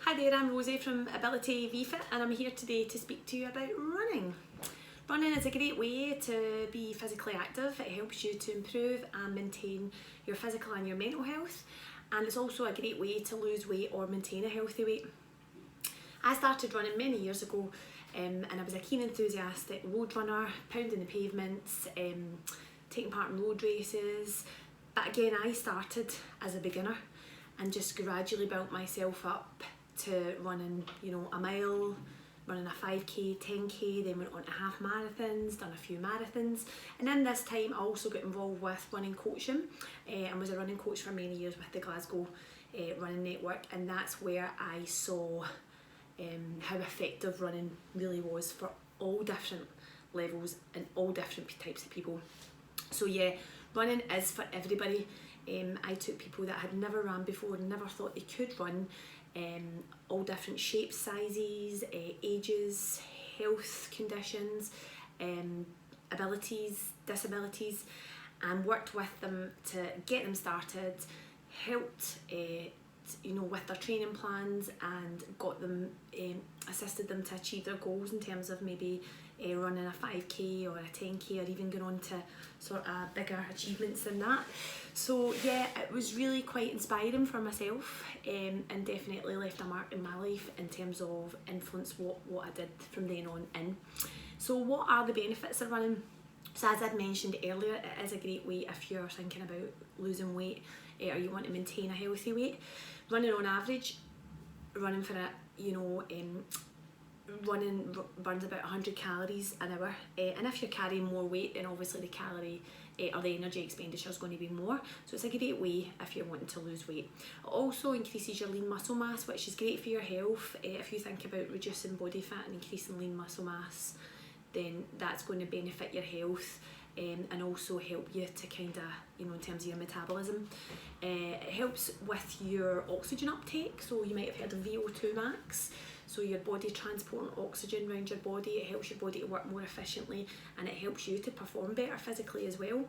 Hi there, I'm Rosie from Ability VFit and I'm here today to speak to you about running. Running is a great way to be physically active. It helps you to improve and maintain your physical and your mental health, and it's also a great way to lose weight or maintain a healthy weight. I started running many years ago and I was a keen enthusiastic road runner, pounding the pavements, taking part in road races. But again, I started as a beginner and just gradually built myself up to running, a mile, running a 5k, 10k, then went on to half marathons, done a few marathons, and in this time I also got involved with running coaching and was a running coach for many years with the Glasgow Running Network, and that's where I saw how effective running really was for all different levels and all different types of people. So yeah, running is for everybody. I took people that had never ran before and never thought they could run, all different shapes, sizes, ages, health conditions, abilities, disabilities, and worked with them to get them started, helped with their training plans, and got them, assisted them to achieve their goals in terms of maybe running a 5k or a 10k, or even going on to sort of bigger achievements than that. So yeah, it was really quite inspiring for myself, and definitely left a mark in my life in terms of influence what I did from then on in. So what are the benefits of running? So as I'd mentioned earlier, it is a great way if you're thinking about losing weight or you want to maintain a healthy weight. Running on average, running for running burns about 100 calories an hour, and if you're carrying more weight, then obviously the calorie or the energy expenditure is going to be more. So it's a great way if you're wanting to lose weight. It also increases your lean muscle mass, which is great for your health. If you think about reducing body fat and increasing lean muscle mass, then that's going to benefit your health, and also help you to kind of, in terms of your metabolism. It helps with your oxygen uptake, so you might have heard of VO2 max. So your body transporting oxygen around your body, it helps your body to work more efficiently, and it helps you to perform better physically as well.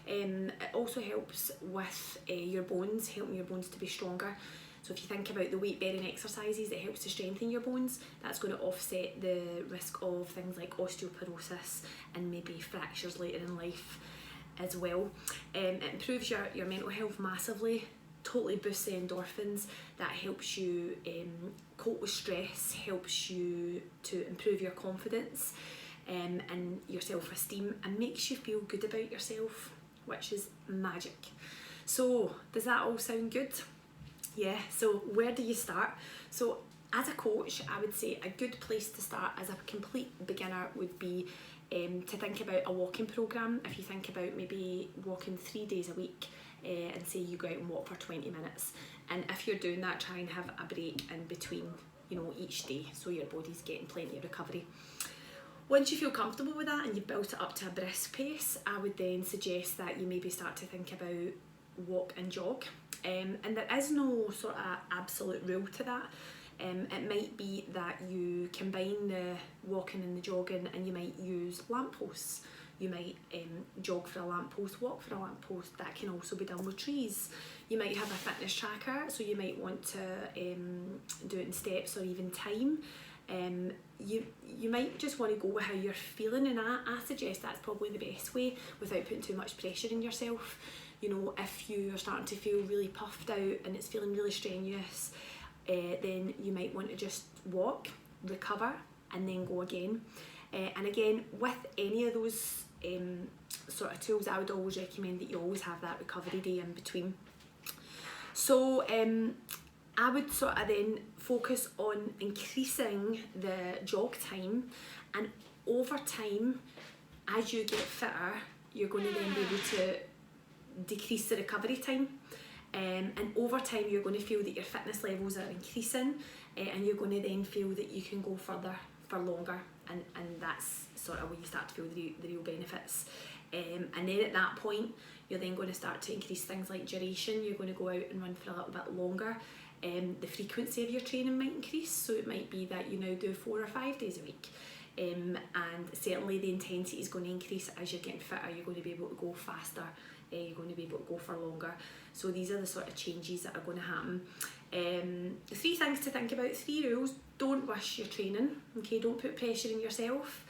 It also helps with your bones, helping your bones to be stronger. So if you think about the weight bearing exercises, it helps to strengthen your bones. That's going to offset the risk of things like osteoporosis and maybe fractures later in life as well. It improves your mental health massively, totally boosts the endorphins. That helps you cope with stress, helps you to improve your confidence and your self-esteem, and makes you feel good about yourself, which is magic. So does that all sound good? Yeah, so where do you start? So as a coach, I would say a good place to start as a complete beginner would be to think about a walking programme. If you think about maybe walking 3 days a week, and say you go out and walk for 20 minutes, and if you're doing that, try and have a break in between, each day, so your body's getting plenty of recovery. Once you feel comfortable with that and you've built it up to a brisk pace, I would then suggest that you maybe start to think about walk and jog, and there is no sort of absolute rule to that. It might be that you combine the walking and the jogging, and you might use lampposts. You might jog for a lamppost, walk for a lamppost. That can also be done with trees. You might have a fitness tracker, so you might want to do it in steps or even time. You might just want to go with how you're feeling, and I suggest that's probably the best way without putting too much pressure on yourself. If you're starting to feel really puffed out and it's feeling really strenuous, then you might want to just walk, recover, and then go again. And again, with any of those sort of tools, I would always recommend that you always have that recovery day in between. So I would sort of then focus on increasing the jog time, and over time, as you get fitter, you're going to then be able to decrease the recovery time, and over time you're going to feel that your fitness levels are increasing, and you're going to then feel that you can go further for longer, and that's sort of where you start to feel the real benefits. And then at that point, you're then going to start to increase things like duration. You're going to go out and run for a little bit longer. The frequency of your training might increase, so it might be that you now do 4 or 5 days a week. And certainly the intensity is going to increase as you're getting fitter. You're going to be able to go faster you're going to be able to go for longer. So these are the sort of changes that are going to happen. 3 things to think about, 3 rules. Don't rush your training, okay? Don't put pressure on yourself.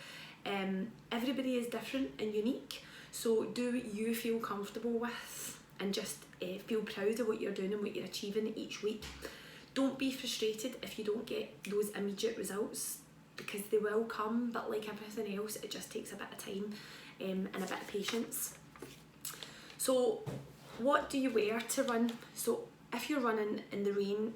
Everybody is different and unique, so do what you feel comfortable with and just feel proud of what you're doing and what you're achieving each week. Don't be frustrated if you don't get those immediate results, because they will come, but like everything else, it just takes a bit of time and a bit of patience. So what do you wear to run? So if you're running in the rain,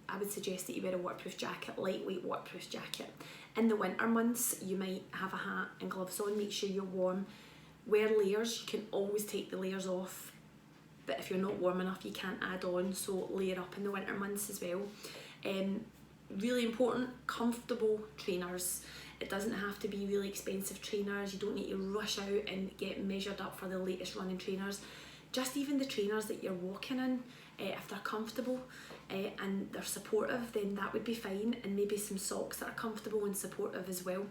I would suggest that you wear a waterproof jacket, lightweight waterproof jacket. In the winter months, you might have a hat and gloves on. Make sure you're warm. Wear layers. You can always take the layers off, but if you're not warm enough, you can't add on, so layer up in the winter months as well. Really important, comfortable trainers. It doesn't have to be really expensive trainers. You don't need to rush out and get measured up for the latest running trainers. Just even the trainers that you're walking in, if they're comfortable and they're supportive, then that would be fine, and maybe some socks that are comfortable and supportive as well.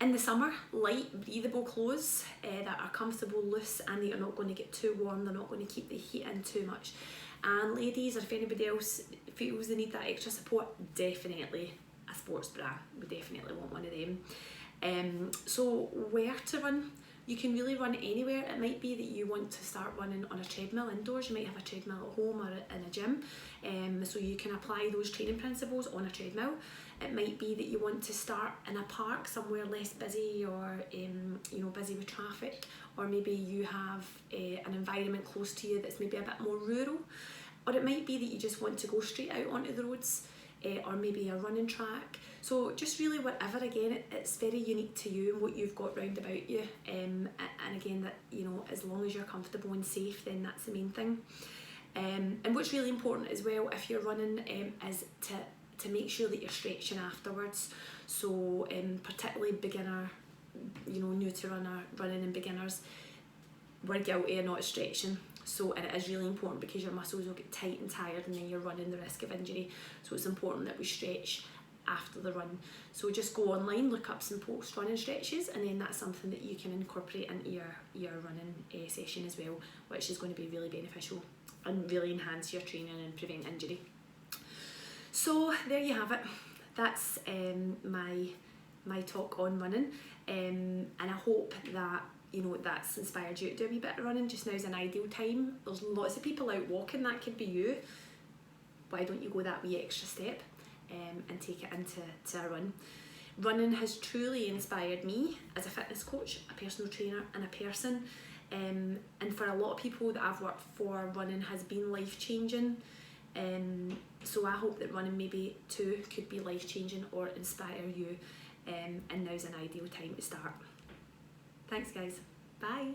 In the summer, light breathable clothes that are comfortable, loose, and they are not going to get too warm. They're not going to keep the heat in too much. And ladies, or if anybody else feels they need that extra support, definitely a sports bra. We definitely want one of them. So where to run? You can really run anywhere. It might be that you want to start running on a treadmill indoors. You might have a treadmill at home or in a gym, so you can apply those training principles on a treadmill. It might be that you want to start in a park somewhere less busy, or busy with traffic, or maybe you have an environment close to you that's maybe a bit more rural, or it might be that you just want to go straight out onto the roads, or maybe a running track. So just really whatever. Again, it's very unique to you and what you've got round about you, and again, that as long as you're comfortable and safe, then that's the main thing. And what's really important as well if you're running is to make sure that you're stretching afterwards. So particularly beginner, new to running and beginners, we're guilty of not stretching. So, and it is really important because your muscles will get tight and tired, and then you're running the risk of injury. So it's important that we stretch after the run. So just go online, look up some post running stretches, and then that's something that you can incorporate into your running session as well, which is going to be really beneficial and really enhance your training and prevent injury. So there you have it. That's my talk on running, and I hope that that's inspired you to do a wee bit of running. Just now is an ideal time. There's lots of people out walking. That could be you. Why don't you go that wee extra step and take it into a run? Running has truly inspired me as a fitness coach, a personal trainer, and a person. And for a lot of people that I've worked for, running has been life-changing. So I hope that running maybe too could be life-changing or inspire you. And now's an ideal time to start. Thanks guys. Bye.